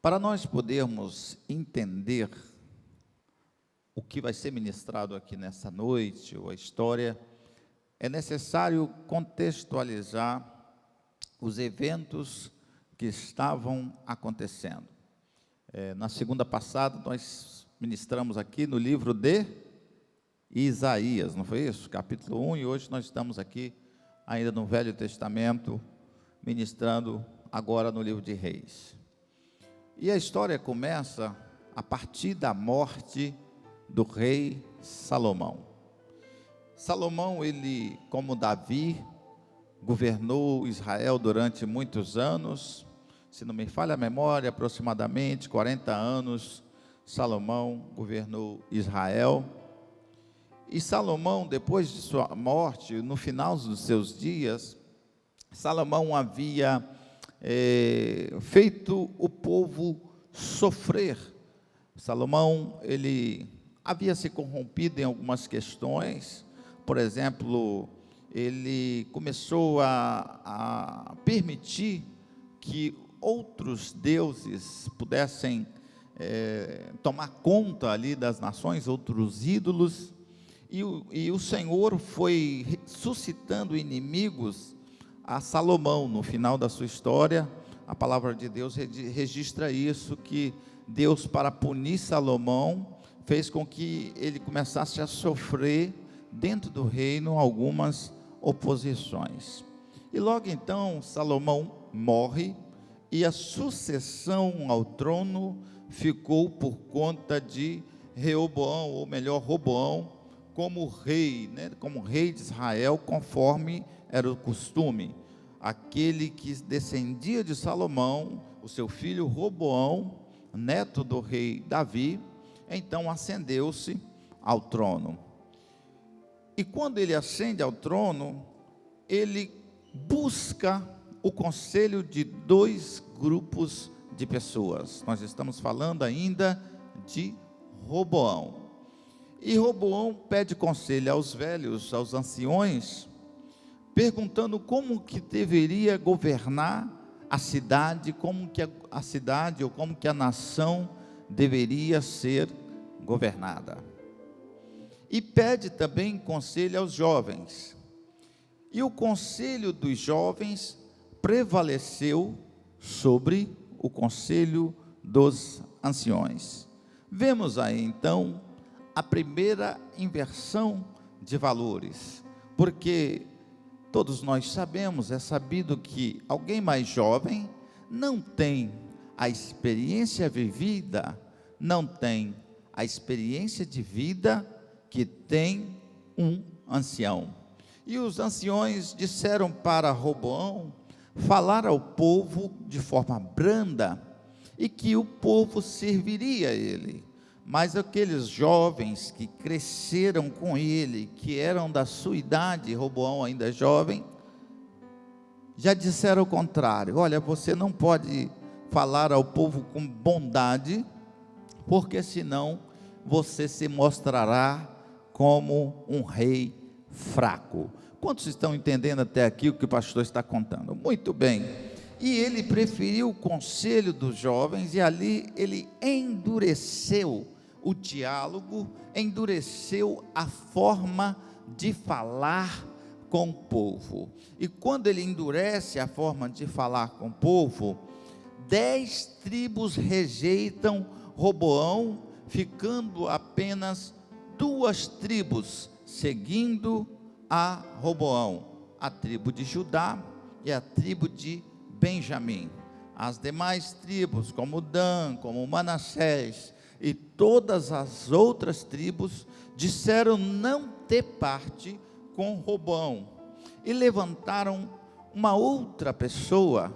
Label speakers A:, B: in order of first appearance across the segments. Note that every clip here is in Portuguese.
A: Para nós podermos entender o que vai ser ministrado aqui nessa noite, ou a história, é necessário contextualizar os eventos que estavam acontecendo. Na segunda passada, nós ministramos aqui no livro de Isaías, não foi isso? Capítulo 1, e hoje nós estamos aqui ainda no Velho Testamento, ministrando agora no livro de Reis. E a história começa a partir da morte do rei Salomão. Salomão, ele, como Davi, governou Israel durante muitos anos. Se não me falha a memória, aproximadamente 40 anos, Salomão governou Israel. E Salomão, depois de sua morte, no final dos seus dias, Salomão havia feito o povo sofrer. Salomão, ele havia se corrompido em algumas questões. Por exemplo, ele começou a permitir que outros deuses pudessem tomar conta ali das nações, outros ídolos, e o Senhor foi suscitando inimigos a Salomão. No final da sua história, a palavra de Deus registra isso, que Deus, para punir Salomão, fez com que ele começasse a sofrer dentro do reino algumas oposições. E logo então Salomão morre, e a sucessão ao trono ficou por conta de Reoboão, ou melhor, Roboão, como rei, como rei de Israel, conforme era o costume. Aquele que descendia de Salomão, o seu filho Roboão, neto do rei Davi, então ascendeu-se ao trono. E quando ele ascende ao trono, ele busca o conselho de dois grupos de pessoas. Nós estamos falando ainda de Roboão. E Roboão pede conselho aos velhos, aos anciões, perguntando como que deveria governar a cidade, como que a cidade ou como que a nação deveria ser governada. E pede também conselho aos jovens. E o conselho dos jovens prevaleceu sobre o conselho dos anciões. Vemos aí então a primeira inversão de valores, porque todos nós sabemos, é sabido que alguém mais jovem não tem a experiência vivida, não tem a experiência de vida que tem um ancião. E os anciões disseram para Roboão falar ao povo de forma branda, e que o povo serviria a ele. Mas aqueles jovens que cresceram com ele, que eram da sua idade, Roboão ainda jovem, já disseram o contrário. Olha, você não pode falar ao povo com bondade, porque senão você se mostrará como um rei fraco. Quantos estão entendendo até aqui o que o pastor está contando? Muito bem. E ele preferiu o conselho dos jovens, e ali ele endureceu o diálogo, endureceu a forma de falar com o povo. E quando ele endurece a forma de falar com o povo, 10 tribos rejeitam Roboão, ficando apenas 2 tribos seguindo a Roboão, a tribo de Judá e a tribo de Benjamim. As demais tribos, como Dan, como Manassés e todas as outras tribos, disseram não ter parte com Roboão, e levantaram uma outra pessoa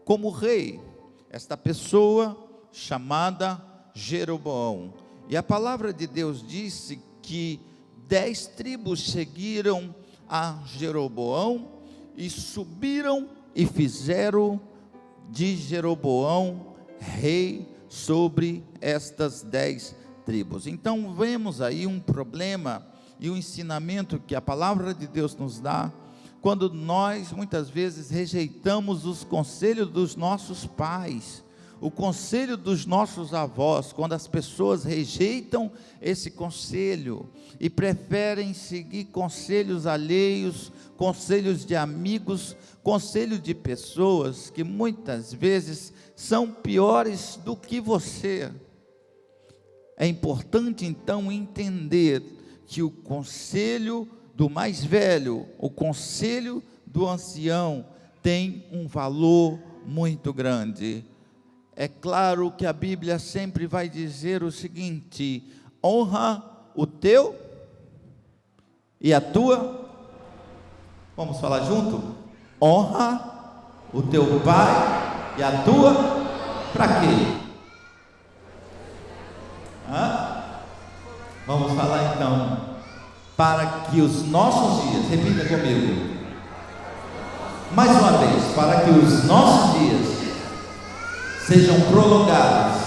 A: como rei, esta pessoa chamada Jeroboão. E a palavra de Deus disse que 10 tribos seguiram a Jeroboão e subiram e fizeram de Jeroboão rei sobre estas 10 tribos. Então vemos aí um problema e um ensinamento que a palavra de Deus nos dá, quando nós muitas vezes rejeitamos os conselhos dos nossos pais, o conselho dos nossos avós, quando as pessoas rejeitam esse conselho e preferem seguir conselhos alheios, conselhos de amigos, conselhos de pessoas que muitas vezes são piores do que você. É importante então entender que o conselho do mais velho, o conselho do ancião, tem um valor muito grande. É claro que a Bíblia sempre vai dizer o seguinte: honra o teu e a tua. Vamos falar junto? Honra o teu pai e a tua. Para quê? Vamos falar então. Para que os nossos dias, repita comigo, mais uma vez, para que os nossos dias sejam prolongados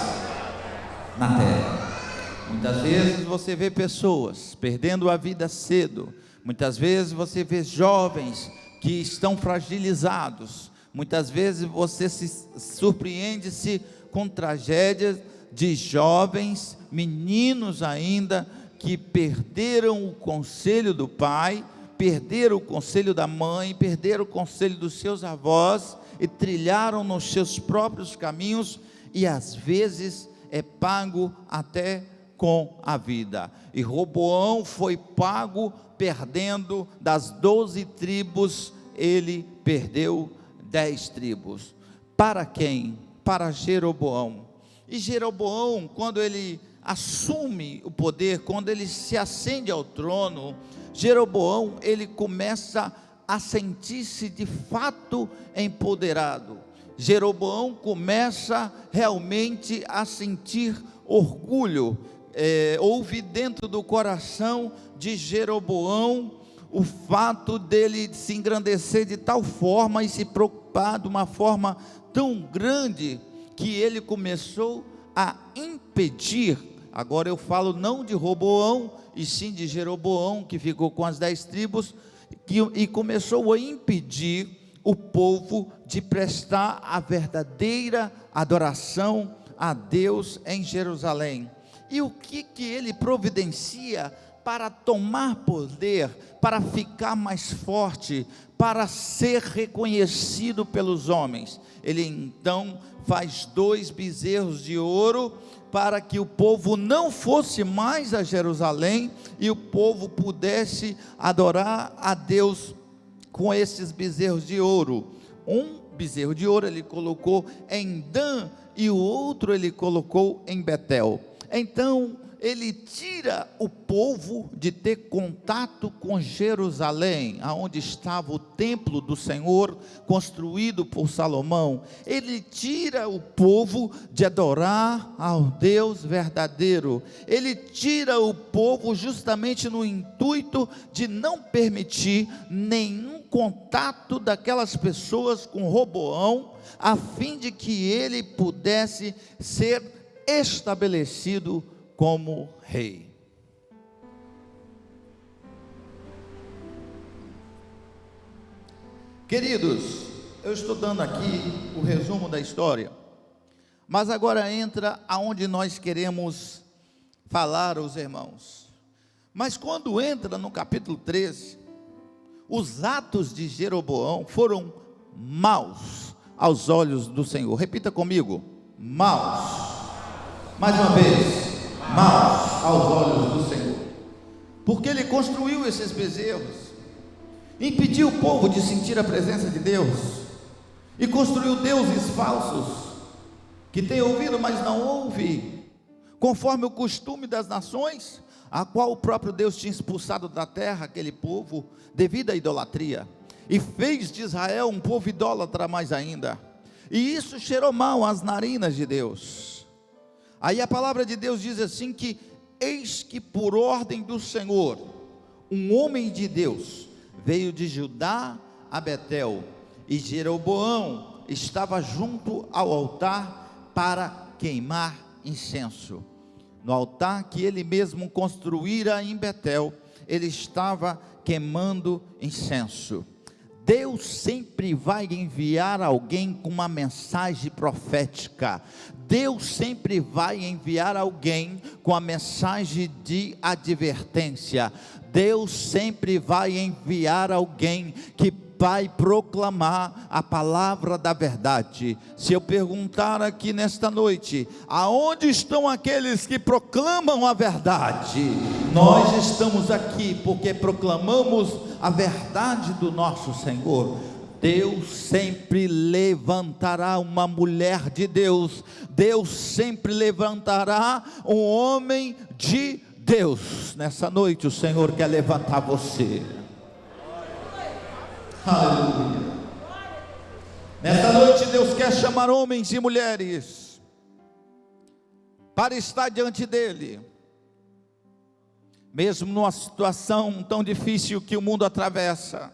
A: na terra. Muitas vezes você vê pessoas perdendo a vida cedo, muitas vezes você vê jovens que estão fragilizados, muitas vezes você se surpreende-se com tragédias de jovens, meninos ainda, que perderam o conselho do pai, perderam o conselho da mãe, perderam o conselho dos seus avós, e trilharam nos seus próprios caminhos, e às vezes é pago até com a vida. E Roboão foi pago perdendo das 12 tribos, ele perdeu 10 tribos. Para quem? Para Jeroboão. E Jeroboão, quando ele assume o poder, quando ele se ascende ao trono, Jeroboão, ele começa a sentir-se de fato empoderado. Jeroboão começa realmente a sentir orgulho. Houve dentro do coração de Jeroboão o fato dele se engrandecer de tal forma e se preocupar de uma forma tão grande, que ele começou a impedir. Agora eu falo não de Roboão, e sim de Jeroboão, que ficou com as 10 tribos, e começou a impedir o povo de prestar a verdadeira adoração a Deus em Jerusalém. E o que ele providencia para tomar poder, para ficar mais forte, para ser reconhecido pelos homens? Ele então faz 2 bezerros de ouro, para que o povo não fosse mais a Jerusalém, e o povo pudesse adorar a Deus com esses bezerros de ouro. Um bezerro de ouro ele colocou em Dan, e o outro ele colocou em Betel. Então ele tira o povo de ter contato com Jerusalém, aonde estava o templo do Senhor, construído por Salomão. Ele tira o povo de adorar ao Deus verdadeiro. Ele tira o povo justamente no intuito de não permitir nenhum contato daquelas pessoas com Roboão, a fim de que ele pudesse ser estabelecido como rei. Queridos, eu estou dando aqui o resumo da história, mas agora entra aonde nós queremos falar aos irmãos. Mas quando entra no capítulo 13, os atos de Jeroboão foram maus aos olhos do Senhor. Repita comigo: maus. Mais uma vez, maus aos olhos do Senhor, porque ele construiu esses bezerros, impediu o povo de sentir a presença de Deus, e construiu deuses falsos, que tem ouvido, mas não ouve, conforme o costume das nações, a qual o próprio Deus tinha expulsado da terra aquele povo, devido à idolatria, e fez de Israel um povo idólatra mais ainda, e isso cheirou mal às narinas de Deus. Aí a palavra de Deus diz assim que: eis que por ordem do Senhor, um homem de Deus veio de Judá a Betel, e Jeroboão estava junto ao altar para queimar incenso. No altar que ele mesmo construíra em Betel, ele estava queimando incenso. Deus sempre vai enviar alguém com uma mensagem profética. Deus sempre vai enviar alguém com a mensagem de advertência. Deus sempre vai enviar alguém que vai proclamar a palavra da verdade. Se eu perguntar aqui nesta noite, aonde estão aqueles que proclamam a verdade? Nós estamos aqui porque proclamamos a verdade do nosso Senhor. Deus sempre levantará uma mulher de Deus. Deus sempre levantará um homem de Deus. Nessa noite o Senhor quer levantar você. Aleluia. Nessa noite Deus quer chamar homens e mulheres para estar diante dEle, mesmo numa situação tão difícil que o mundo atravessa,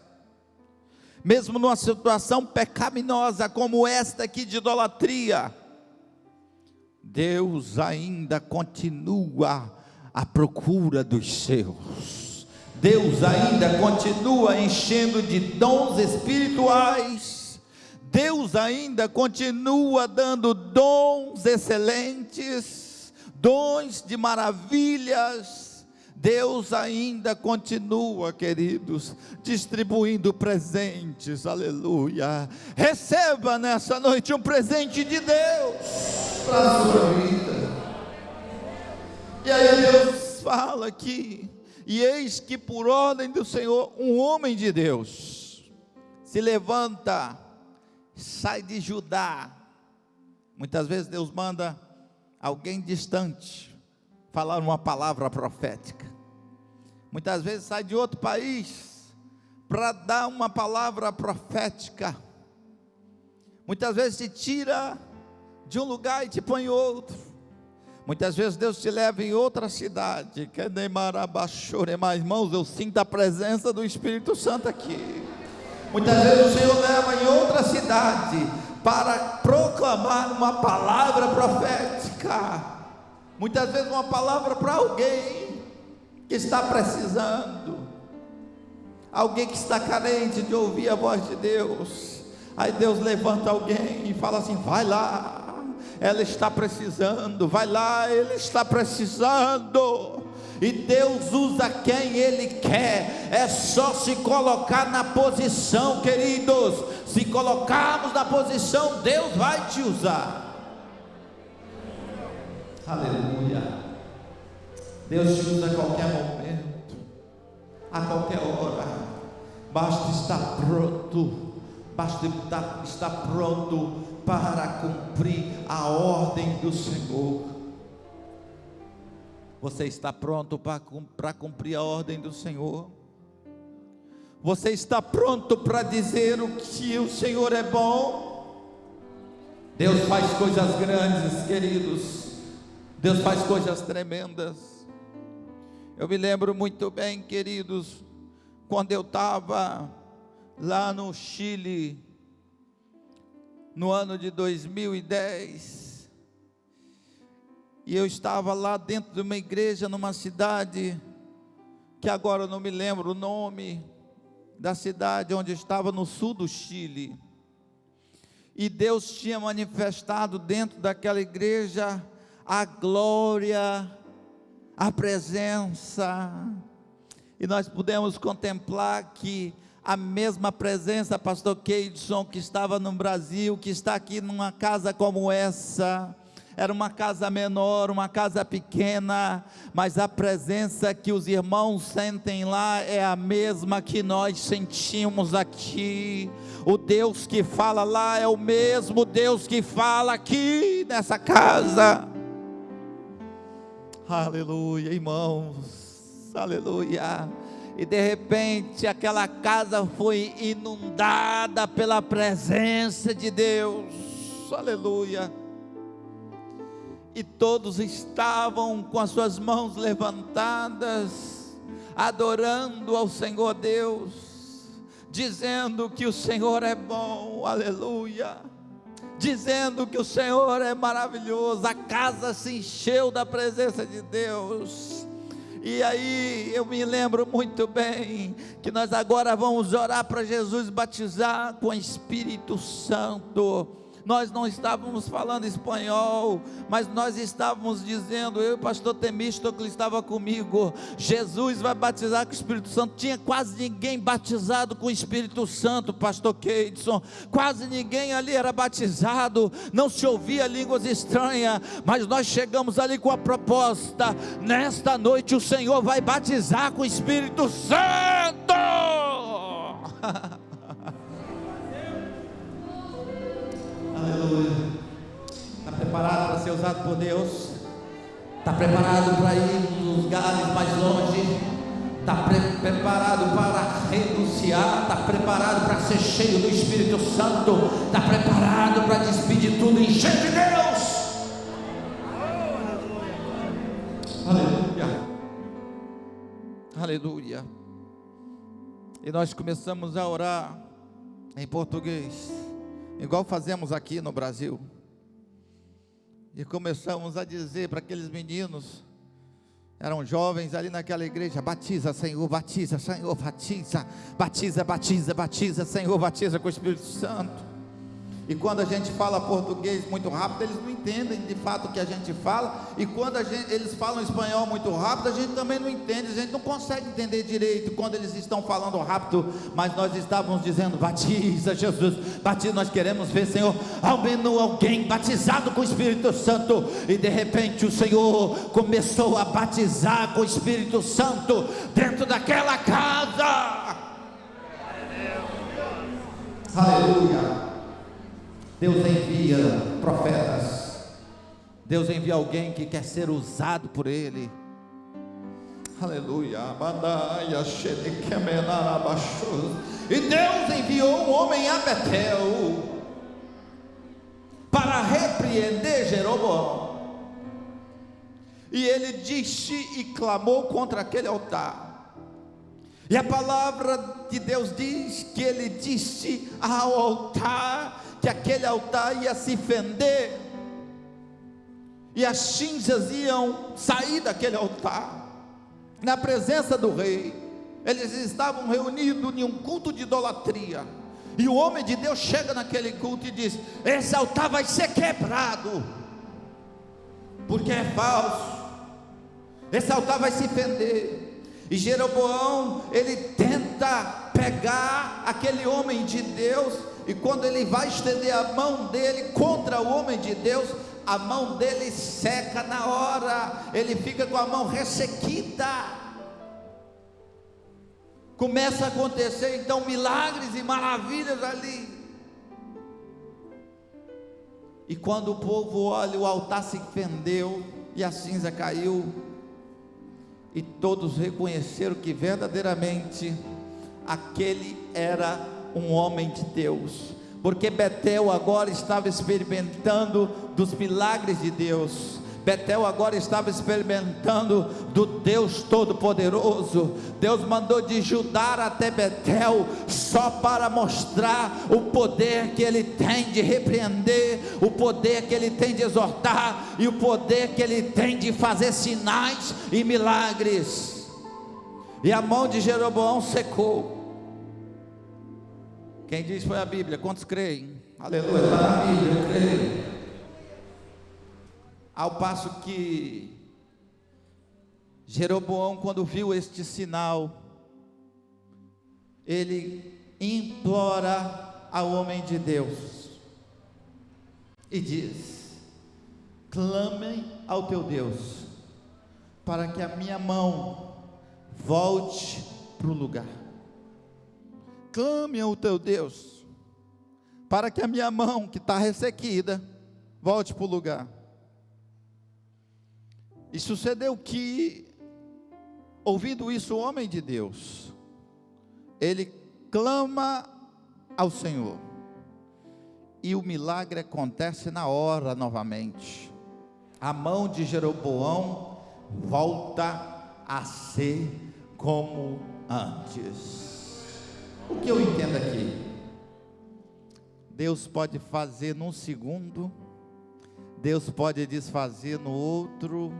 A: mesmo numa situação pecaminosa como esta aqui de idolatria, Deus ainda continua à procura dos seus. Deus ainda continua enchendo de dons espirituais. Deus ainda continua dando dons excelentes, dons de maravilhas. Deus ainda continua, queridos, distribuindo presentes. Aleluia. Receba nessa noite um presente de Deus para a sua vida. E aí Deus fala aqui: e eis que por ordem do Senhor, um homem de Deus se levanta, sai de Judá. Muitas vezes Deus manda alguém distante falar uma palavra profética. Muitas vezes sai de outro país para dar uma palavra profética. Muitas vezes te tira de um lugar e te põe em outro. Muitas vezes Deus te leva em outra cidade. Irmãos, eu sinto a presença do Espírito Santo aqui. Muitas vezes o Senhor leva em outra cidade para proclamar uma palavra profética. Muitas vezes uma palavra para alguém que está precisando, alguém que está carente de ouvir a voz de Deus. Aí Deus levanta alguém e fala assim: vai lá, ela está precisando, vai lá, ele está precisando. E Deus usa quem Ele quer. É só se colocar na posição, queridos. Se colocarmos na posição, Deus vai te usar. Aleluia. Deus te usa a qualquer momento, a qualquer hora. Basta estar pronto, basta estar pronto para cumprir a ordem do Senhor. Você está pronto para cumprir a ordem do Senhor? Você está pronto para dizer o que o Senhor é bom? Deus faz coisas grandes, queridos. Deus faz coisas tremendas. Eu me lembro muito bem, queridos, quando eu estava lá no Chile, no ano de 2010, e eu estava lá dentro de uma igreja, numa cidade, que agora eu não me lembro o nome da cidade, onde eu estava no sul do Chile, e Deus tinha manifestado dentro daquela igreja a glória, a presença, e nós pudemos contemplar que a mesma presença, pastor Keidson, que estava no Brasil, que está aqui numa casa como essa. Era uma casa menor, uma casa pequena, mas a presença que os irmãos sentem lá é a mesma que nós sentimos aqui. O Deus que fala lá é o mesmo Deus que fala aqui nessa casa. Aleluia, irmãos, aleluia. E de repente aquela casa foi inundada pela presença de Deus, aleluia. E todos estavam com as suas mãos levantadas, adorando ao Senhor Deus, dizendo que o Senhor é bom, aleluia, dizendo que o Senhor é maravilhoso. A casa se encheu da presença de Deus. E aí eu me lembro muito bem que nós agora vamos orar para Jesus batizar com o Espírito Santo. Nós não estávamos falando espanhol, mas nós estávamos dizendo, eu e o pastor Temístocles estava comigo, Jesus vai batizar com o Espírito Santo. Tinha quase ninguém batizado com o Espírito Santo, pastor Keidson, quase ninguém ali era batizado, não se ouvia línguas estranhas, mas nós chegamos ali com a proposta, nesta noite o Senhor vai batizar com o Espírito Santo. Aleluia. Está preparado para ser usado por Deus? Está preparado para ir nos lugares mais longe? Está preparado para renunciar? Está preparado para ser cheio do Espírito Santo? Está preparado para despedir tudo e encher de Deus? Aleluia. Aleluia. E nós começamos a orar em português, igual fazemos aqui no Brasil, e começamos a dizer para aqueles meninos, eram jovens ali naquela igreja: batiza Senhor, batiza Senhor, batiza, batiza, batiza, batiza Senhor, batiza com o Espírito Santo. E quando a gente fala português muito rápido, eles não entendem de fato o que a gente fala, e quando eles falam espanhol muito rápido, a gente também não entende, a gente não consegue entender direito quando eles estão falando rápido, mas nós estávamos dizendo: batiza Jesus, batiza, nós queremos ver, Senhor, ao menos alguém batizado com o Espírito Santo. E de repente o Senhor começou a batizar com o Espírito Santo dentro daquela casa. Aleluia. Deus envia profetas, Deus envia alguém que quer ser usado por Ele. Aleluia. E Deus enviou um homem a Betel para repreender Jeroboão, e ele disse e clamou contra aquele altar. E a palavra de Deus diz que ele disse ao altar que aquele altar ia se fender, e as cinzas iam sair daquele altar, na presença do rei. Eles estavam reunidos em um culto de idolatria, e o homem de Deus chega naquele culto e diz: esse altar vai ser quebrado, porque é falso, esse altar vai se fender. E Jeroboão, ele tenta pegar aquele homem de Deus, e quando ele vai estender a mão dele contra o homem de Deus, a mão dele seca na hora, ele fica com a mão ressequida. Começa a acontecer então milagres e maravilhas ali. E quando o povo olha, o altar se fendeu e a cinza caiu, e todos reconheceram que verdadeiramente aquele era um homem de Deus, porque Betel agora estava experimentando dos milagres de Deus. Betel agora estava experimentando do Deus Todo-Poderoso. Deus mandou de Judá até Betel, só para mostrar o poder que Ele tem de repreender, o poder que Ele tem de exortar, e o poder que Ele tem de fazer sinais e milagres. E a mão de Jeroboão secou. Quem diz foi a Bíblia, quantos creem? Aleluia, está na Bíblia, eu creio. Ao passo que Jeroboão, quando viu este sinal, ele implora ao homem de Deus e diz: clamem ao teu Deus, para que a minha mão volte para o lugar. Clame ao teu Deus, para que a minha mão, que está ressequida, volte para o lugar. E sucedeu que, ouvindo isso, o homem de Deus, ele clama ao Senhor, e o milagre acontece na hora novamente. A mão de Jeroboão volta a ser como antes. O que eu entendo aqui? Deus pode fazer num segundo, Deus pode desfazer no outro,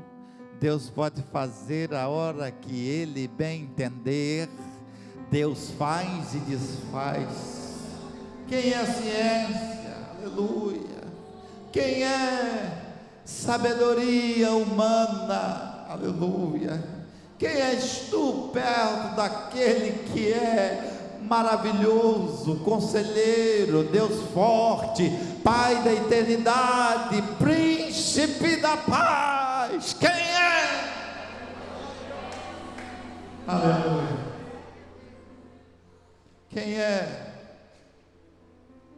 A: Deus pode fazer a hora que Ele bem entender. Deus faz e desfaz. Quem é a ciência? Aleluia. Quem é sabedoria humana? Aleluia. Quem és tu perto daquele que é maravilhoso, conselheiro, Deus forte, Pai da eternidade, príncipe da paz? Quem é? Aleluia. Quem é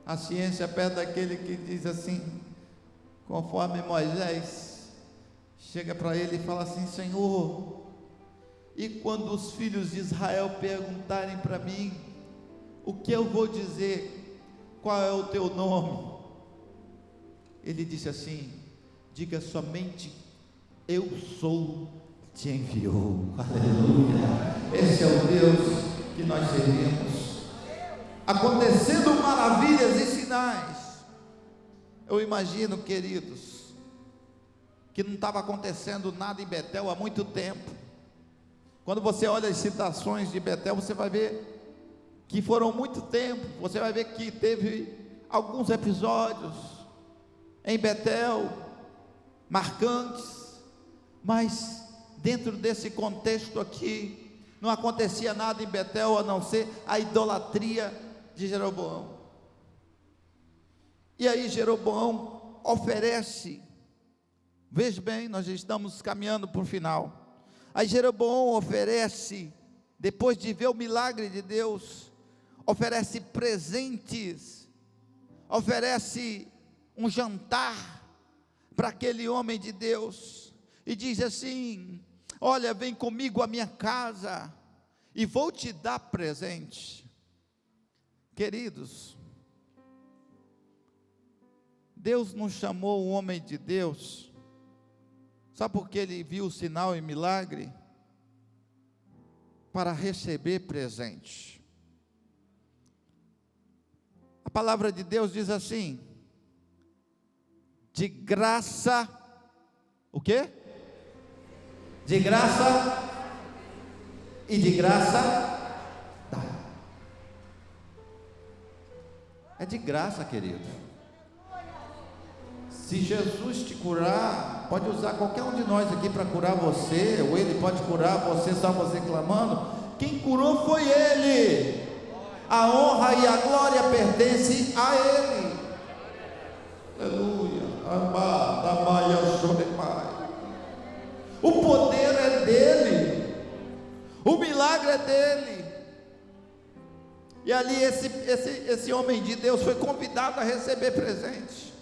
A: a ciência perto daquele que diz assim, conforme Moisés chega para ele e fala assim: Senhor, e quando os filhos de Israel perguntarem para mim, o que eu vou dizer? Qual é o teu nome? Ele disse assim: diga somente, eu sou, te enviou. Aleluia. Esse é o Deus que nós servimos. Acontecendo maravilhas e sinais. Eu imagino, queridos, que não estava acontecendo nada em Betel há muito tempo. Quando você olha as citações de Betel, você vai ver que foram muito tempo. Você vai ver que teve alguns episódios em Betel marcantes, mas dentro desse contexto aqui não acontecia nada em Betel a não ser a idolatria de Jeroboão. E aí Jeroboão oferece, veja bem, nós já estamos caminhando para o final. Aí Jeroboão oferece, depois de ver o milagre de Deus, oferece presentes, oferece um jantar para aquele homem de Deus, e diz assim: olha, vem comigo à minha casa, e vou te dar presente. Queridos, Deus não chamou o homem de Deus, sabe por que ele viu o sinal e milagre? Para receber presente. A palavra de Deus diz assim: de graça, o quê? De graça, e de graça dá. É de graça, querido. Se Jesus te curar, pode usar qualquer um de nós aqui para curar você, ou Ele pode curar você, só você clamando. Quem curou foi Ele. A honra e a glória pertencem a Ele. Aleluia. O poder é dele, o milagre é dele. E ali esse homem de Deus foi convidado a receber presente.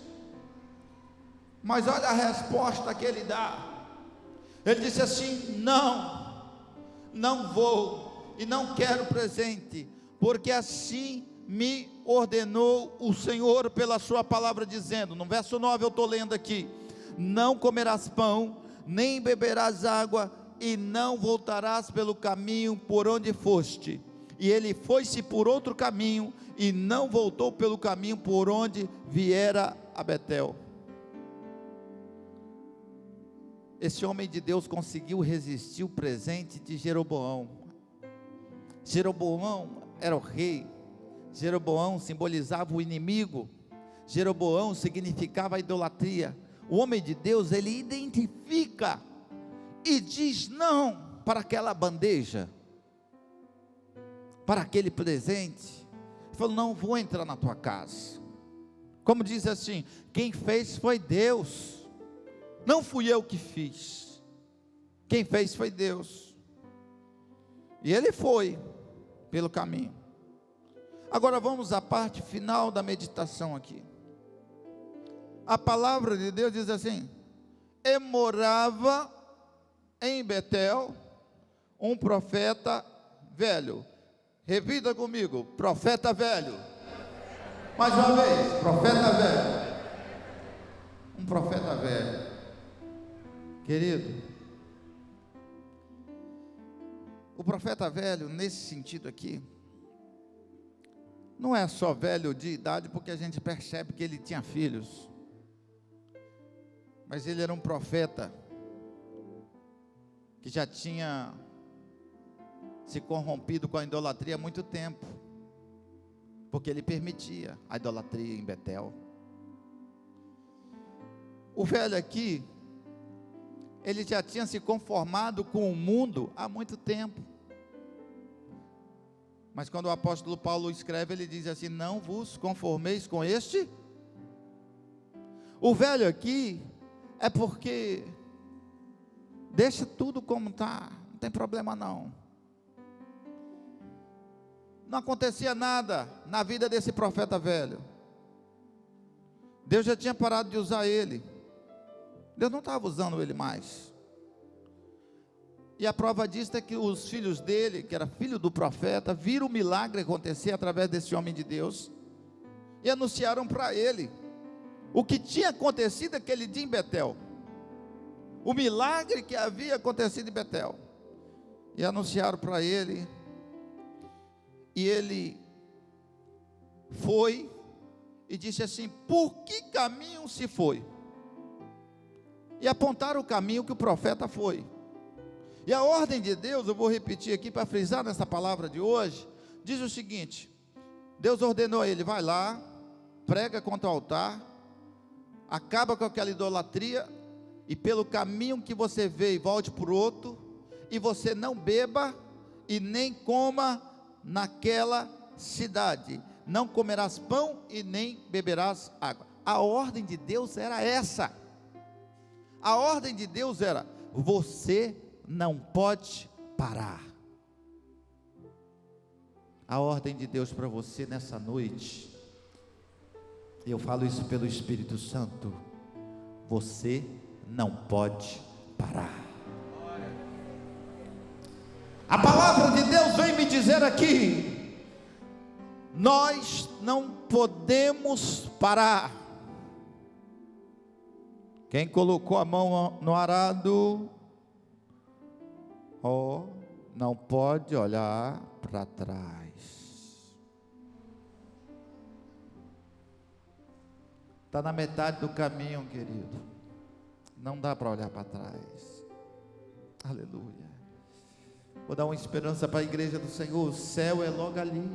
A: Mas olha a resposta que ele dá. Ele disse assim: não vou e não quero presente, porque assim me ordenou o Senhor pela sua palavra, dizendo, no verso 9 eu estou lendo aqui: não comerás pão, nem beberás água, e não voltarás pelo caminho por onde foste. E ele foi-se por outro caminho, e não voltou pelo caminho por onde viera a Betel. Esse homem de Deus conseguiu resistir o presente de Jeroboão. Jeroboão era o rei, Jeroboão simbolizava o inimigo, Jeroboão significava a idolatria. O homem de Deus, ele identifica e diz não para aquela bandeja, para aquele presente. Ele falou: não vou entrar na tua casa. Como diz assim, quem fez foi Deus, não fui eu que fiz, quem fez foi Deus. E ele foi pelo caminho. Agora vamos à parte final da meditação aqui. A palavra de Deus diz assim: e morava em Betel um profeta velho. Repita comigo: profeta velho. Mais uma vez: profeta velho. Um profeta velho. Querido, o profeta velho, nesse sentido aqui, não é só velho de idade, porque a gente percebe que ele tinha filhos, mas ele era um profeta que já tinha se corrompido com a idolatria há muito tempo, porque ele permitia a idolatria em Betel. O velho aqui, ele já tinha se conformado com o mundo há muito tempo. Mas quando o apóstolo Paulo escreve, ele diz assim: não vos conformeis com este. O velho aqui é porque deixa tudo como está, não tem problema não. Não acontecia nada na vida desse profeta velho. Deus já tinha parado de usar ele. Deus não estava usando ele mais. E a prova disso é que os filhos dele, que era filho do profeta, viram o milagre acontecer através desse homem de Deus e anunciaram para ele o que tinha acontecido aquele dia em Betel, o milagre que havia acontecido em Betel, e anunciaram para ele, e ele foi e disse assim: por que caminho se foi? E apontaram o caminho que o profeta foi. E a ordem de Deus, eu vou repetir aqui para frisar nessa palavra de hoje, diz o seguinte: Deus ordenou a ele: vai lá, prega contra o altar, acaba com aquela idolatria, e pelo caminho que você veio, volte por outro, e você não beba e nem coma naquela cidade, não comerás pão e nem beberás água. A ordem de Deus era essa. A ordem de Deus era: você não pode parar. A ordem de Deus para você nessa noite, eu falo isso pelo Espírito Santo: você não pode parar. A palavra de Deus vem me dizer aqui: nós não podemos parar. Quem colocou a mão no arado, não pode olhar para trás. Está na metade do caminho, querido. Não dá para olhar para trás. Aleluia. Vou dar uma esperança para a igreja do Senhor: o céu é logo ali.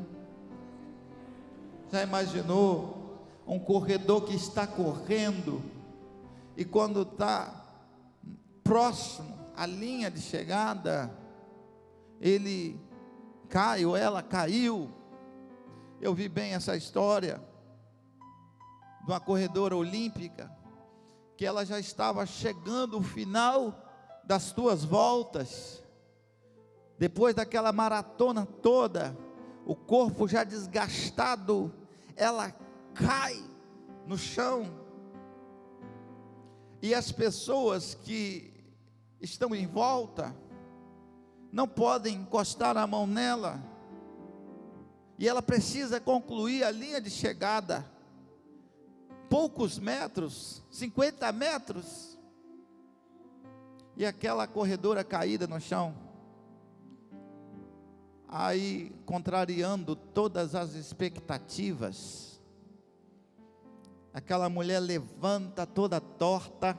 A: Já imaginou um corredor que está correndo, e quando está próximo à linha de chegada, ele cai ou ela caiu? Eu vi bem essa história de uma corredora olímpica, que ela já estava chegando ao final das suas voltas, depois daquela maratona toda, o corpo já desgastado, ela cai no chão, e as pessoas que estão em volta não podem encostar a mão nela, e ela precisa concluir a linha de chegada, poucos metros, 50 metros, e aquela corredora caída no chão. Aí, contrariando todas as expectativas, aquela mulher levanta toda torta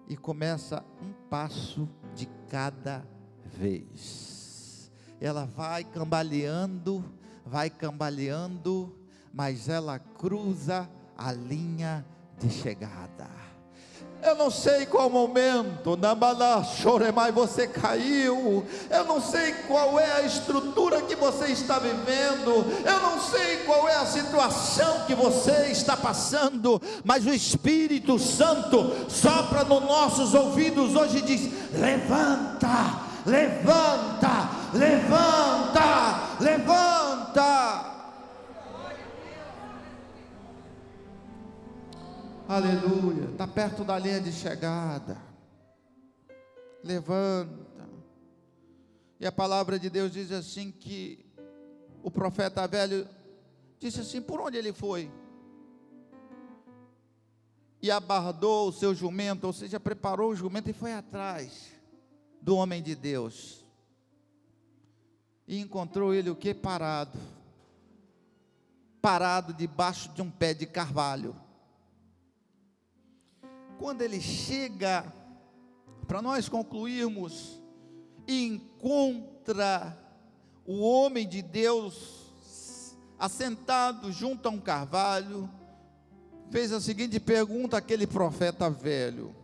A: e começa um passo de cada vez. Ela vai cambaleando, mas ela cruza a linha de chegada. Eu não sei qual momento, mas você caiu. Eu não sei qual é a estrutura que você está vivendo. Eu não sei qual é a situação que você está passando. Mas o Espírito Santo sopra nos nossos ouvidos hoje e diz: levanta, levanta, levanta, levanta. Aleluia, está perto da linha de chegada, levanta. E a palavra de Deus diz assim, que o profeta velho disse assim: por onde ele foi? E abardou o seu jumento, ou seja, preparou o jumento e foi atrás do homem de Deus, e encontrou ele o que? Parado debaixo de um pé de carvalho. Quando ele chega para nós concluirmos, encontra o homem de Deus assentado junto a um carvalho, fez a seguinte pergunta àquele profeta velho: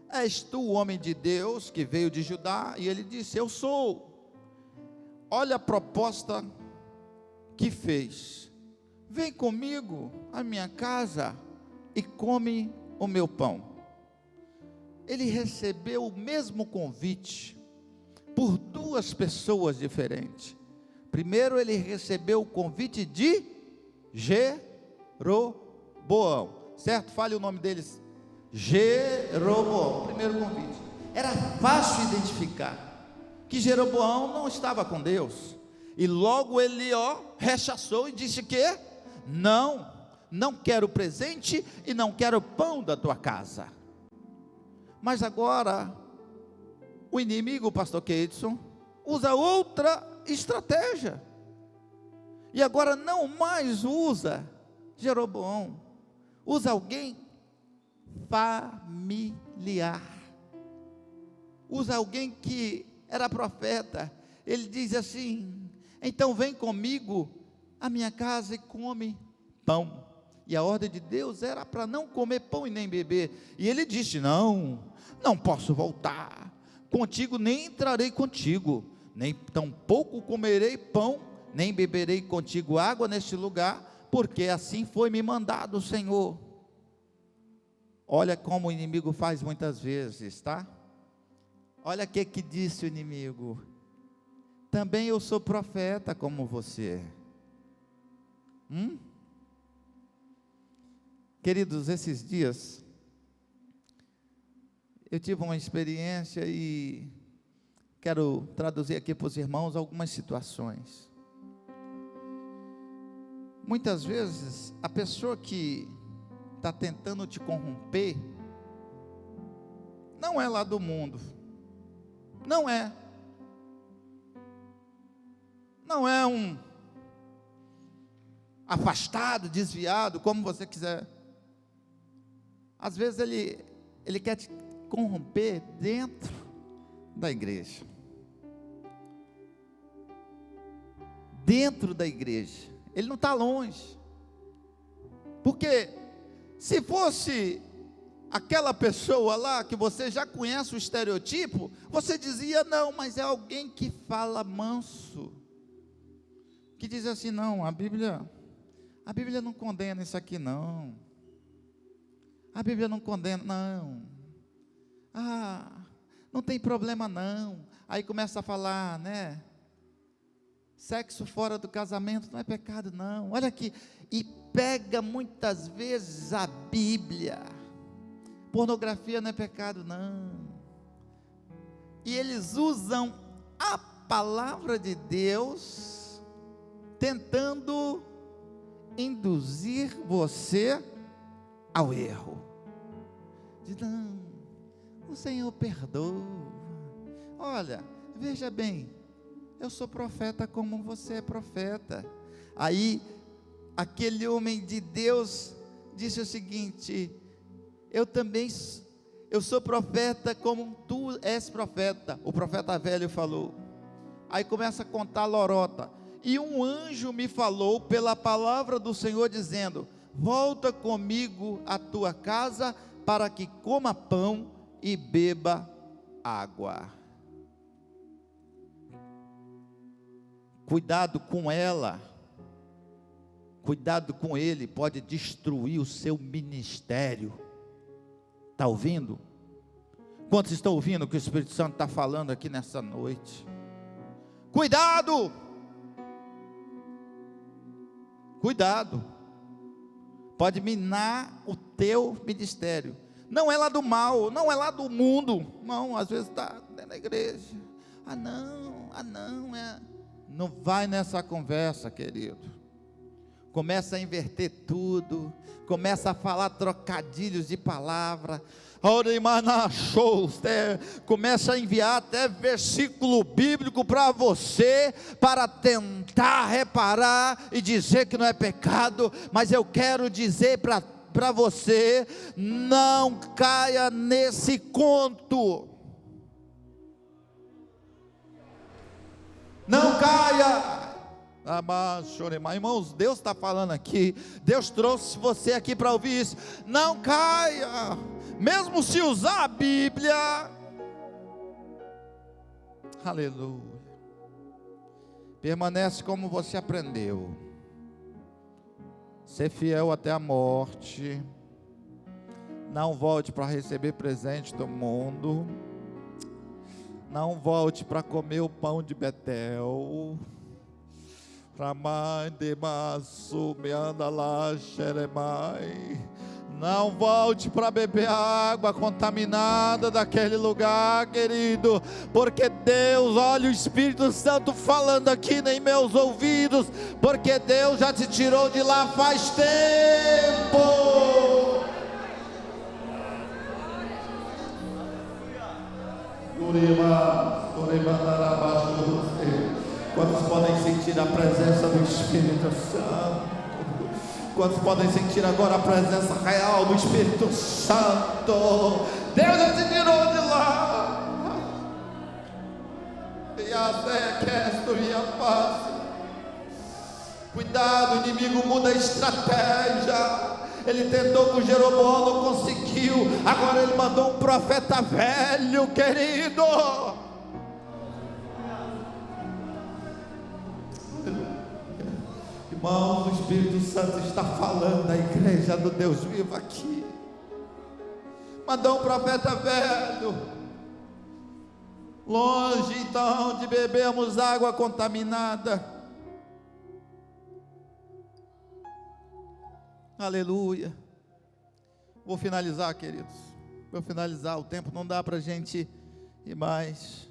A: és tu o homem de Deus que veio de Judá? E ele disse: eu sou. Olha a proposta que fez: vem comigo à minha casa e come o meu pão. Ele recebeu o mesmo convite por duas pessoas diferentes. Primeiro ele recebeu o convite de Jeroboão, certo? Fale o nome deles. Jeroboão, primeiro convite. Era fácil identificar que Jeroboão não estava com Deus, e logo ele rechaçou e disse que não quero presente e não quero pão da tua casa. Mas agora o inimigo, o pastor Keidson, usa outra estratégia, e agora não mais usa Jeroboão, usa alguém familiar, usa alguém que era profeta. Ele diz assim: então vem comigo à minha casa e come pão. E a ordem de Deus era para não comer pão e nem beber, e ele disse: não posso voltar contigo, nem entrarei contigo, nem tampouco comerei pão, nem beberei contigo água neste lugar, porque assim foi me mandado o Senhor. Olha como o inimigo faz muitas vezes, tá? Olha o que disse o inimigo: também eu sou profeta como você. Queridos, esses dias eu tive uma experiência e quero traduzir aqui para os irmãos algumas situações. Muitas vezes a pessoa que está tentando te corromper não é lá do mundo, não é um afastado, desviado, como você quiser. Às vezes ele quer te corromper dentro da igreja, ele não está longe, porque se fosse aquela pessoa lá que você já conhece o estereotipo, você dizia: não, mas é alguém que fala manso, que diz assim: não, a Bíblia não condena isso aqui não, a Bíblia não condena não, não tem problema não. Aí começa a falar, né, sexo fora do casamento não é pecado não, olha aqui, e pega muitas vezes a Bíblia: pornografia não é pecado não, e eles usam a palavra de Deus tentando induzir você ao erro. Diz: não, o Senhor perdoa, olha, veja bem, eu sou profeta como você é profeta. Aí aquele homem de Deus disse o seguinte: eu sou profeta como tu és profeta. O profeta velho falou. Aí começa a contar a lorota: e um anjo me falou pela palavra do Senhor dizendo: volta comigo à tua casa para que coma pão e beba água. Cuidado com ela, cuidado com ele, pode destruir o seu ministério. Está ouvindo? Quantos estão ouvindo o que o Espírito Santo está falando aqui nessa noite? Cuidado! Cuidado! Pode minar o teu ministério. Não é lá do mal, não é lá do mundo. Não, às vezes está dentro da igreja. Não vai nessa conversa, querido. Começa a inverter tudo, começa a falar trocadilhos de palavra, começa a enviar até versículo bíblico para você, para tentar reparar e dizer que não é pecado. Mas eu quero dizer para para você: não caia nesse conto. Não caia. Irmãos, Deus está falando aqui. Deus trouxe você aqui para ouvir isso. Não caia, mesmo se usar a Bíblia. Aleluia. Permanece como você aprendeu. Ser fiel até a morte. Não volte para receber presente do mundo. Não volte para comer o pão de Betel. Não volte para beber a água contaminada daquele lugar, querido, porque Deus, olha o Espírito Santo falando aqui em meus ouvidos, porque Deus já te tirou de lá faz tempo. Quantos podem sentir a presença do Espírito Santo? Quantos podem sentir agora a presença real do Espírito Santo? Deus já te tirou de lá. E até questo e a paz. Cuidado, o inimigo muda a estratégia. Ele tentou com Jeroboão, não conseguiu. Agora ele mandou um profeta velho, querido. Irmãos, o Espírito Santo está falando da igreja do Deus vivo aqui. Mandou um profeta velho. Longe então de bebermos água contaminada. Aleluia. Vou finalizar, queridos. Vou finalizar. O tempo não dá para a gente ir mais.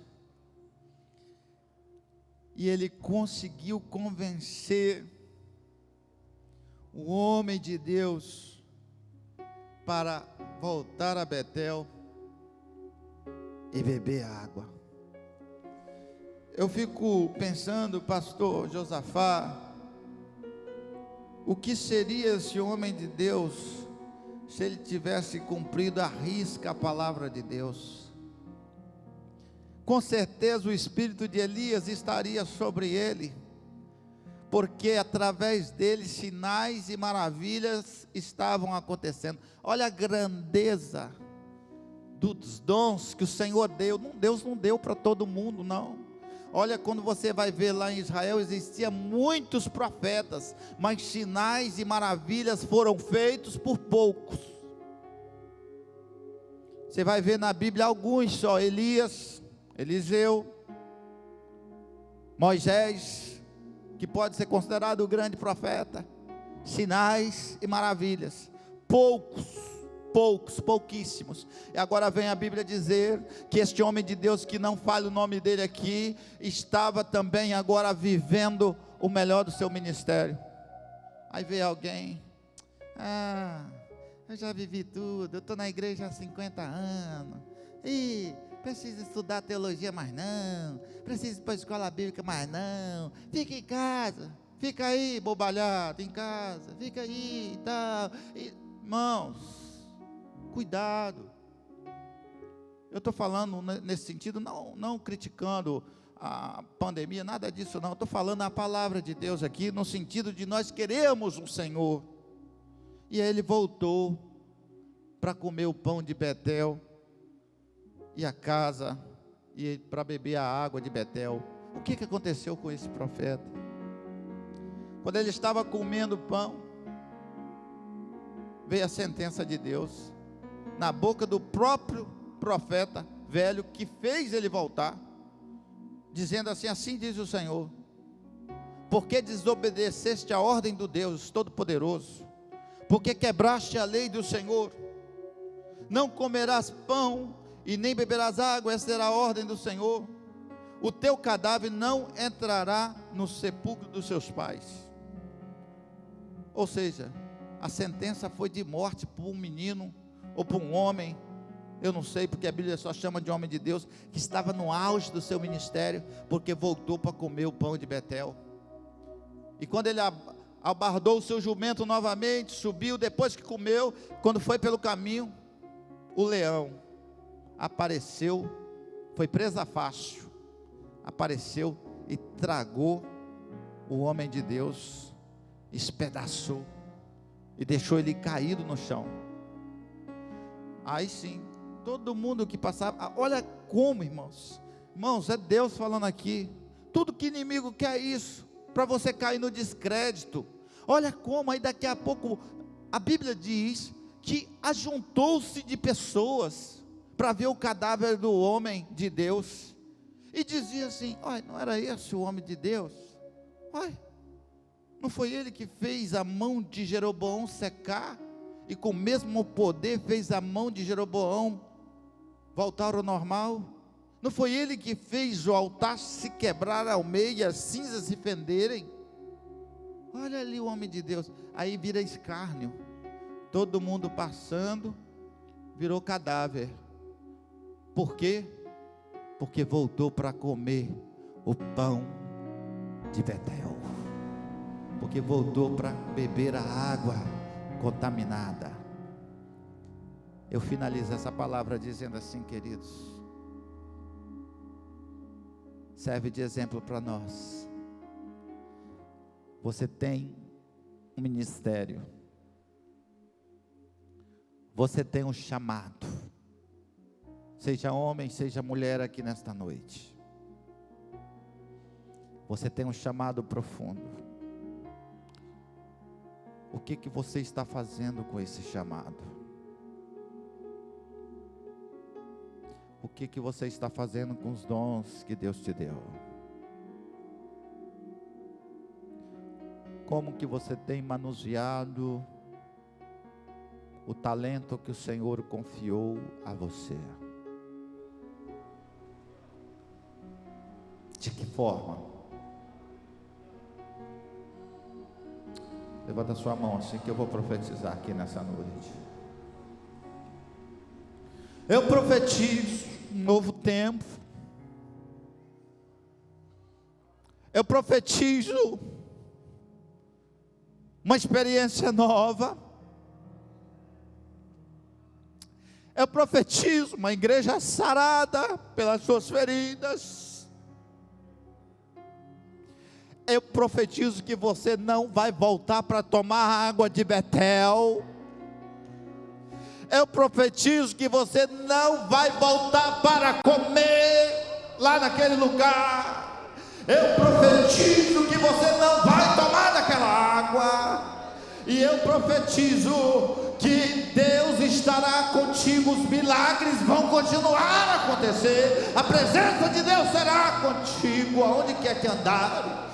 A: E ele conseguiu convencer o homem de Deus para voltar a Betel e beber água. Eu fico pensando, pastor Josafá, o que seria esse homem de Deus se ele tivesse cumprido à risca a palavra de Deus? Com certeza o espírito de Elias estaria sobre ele, porque através dele sinais e maravilhas estavam acontecendo. Olha a grandeza dos dons que o Senhor deu. Deus não deu para todo mundo, não. Olha, quando você vai ver lá em Israel, existiam muitos profetas, mas sinais e maravilhas foram feitos por poucos. Você vai ver na Bíblia alguns só: Elias, Eliseu, Moisés, que pode ser considerado o grande profeta. Sinais e maravilhas, pouquíssimos. E agora vem a Bíblia dizer que este homem de Deus, que não fale o nome dele aqui, estava também agora vivendo o melhor do seu ministério. Aí vem alguém: eu já vivi tudo, eu estou na igreja há 50 anos, e preciso estudar teologia mais não, preciso ir para a escola bíblica mais não, fica em casa, fica aí bobalhado em casa, fica aí e tal. Irmãos, cuidado. Eu estou falando nesse sentido, não criticando a pandemia, nada disso não. Estou falando a palavra de Deus aqui, no sentido de nós queremos um Senhor. E aí ele voltou para comer o pão de Betel e a casa, e para beber a água de Betel. O que aconteceu com esse profeta? Quando ele estava comendo pão, veio a sentença de Deus na boca do próprio profeta velho, que fez ele voltar, dizendo assim: assim diz o Senhor, porque desobedeceste a ordem do Deus Todo-Poderoso, porque quebraste a lei do Senhor, não comerás pão e nem beberás água. Essa será a ordem do Senhor. O teu cadáver não entrará no sepulcro dos seus pais. Ou seja, a sentença foi de morte para um menino ou para um homem, eu não sei, porque a Bíblia só chama de homem de Deus, que estava no auge do seu ministério, porque voltou para comer o pão de Betel. E quando ele albardou o seu jumento novamente, subiu, depois que comeu, quando foi pelo caminho, o leão apareceu, foi presa fácil, apareceu e tragou o homem de Deus, espedaçou e deixou ele caído no chão. Aí sim, todo mundo que passava, olha como, irmãos, é Deus falando aqui, tudo que inimigo quer é isso, para você cair no descrédito. Olha como, aí daqui a pouco, a Bíblia diz que ajuntou-se de pessoas, para ver o cadáver do homem de Deus, e dizia assim: olha, não era esse o homem de Deus? Olha, não foi ele que fez a mão de Jeroboão secar, e com o mesmo poder fez a mão de Jeroboão voltar ao normal? Não foi ele que fez o altar se quebrar ao meio e as cinzas se fenderem? Olha ali o homem de Deus. Aí vira escárnio, todo mundo passando, virou cadáver. Por quê? Porque voltou para comer o pão de Betel, porque voltou para beber a água contaminada. Eu finalizo essa palavra dizendo assim, queridos, serve de exemplo para nós. Você tem um ministério, você tem um chamado, seja homem, seja mulher aqui nesta noite, você tem um chamado profundo. O que você está fazendo com esse chamado? O que você está fazendo com os dons que Deus te deu? Como que você tem manuseado o talento que o Senhor confiou a você? De que forma? Levanta a sua mão assim que eu vou profetizar aqui nessa noite. Eu profetizo um novo tempo. Eu profetizo uma experiência nova. Eu profetizo uma igreja sarada pelas suas feridas. Eu profetizo que você não vai voltar para tomar água de Betel. Eu profetizo que você não vai voltar para comer lá naquele lugar. Eu profetizo que você não vai tomar daquela água. E eu profetizo que Deus estará contigo. Os milagres vão continuar a acontecer. A presença de Deus será contigo aonde quer que andares.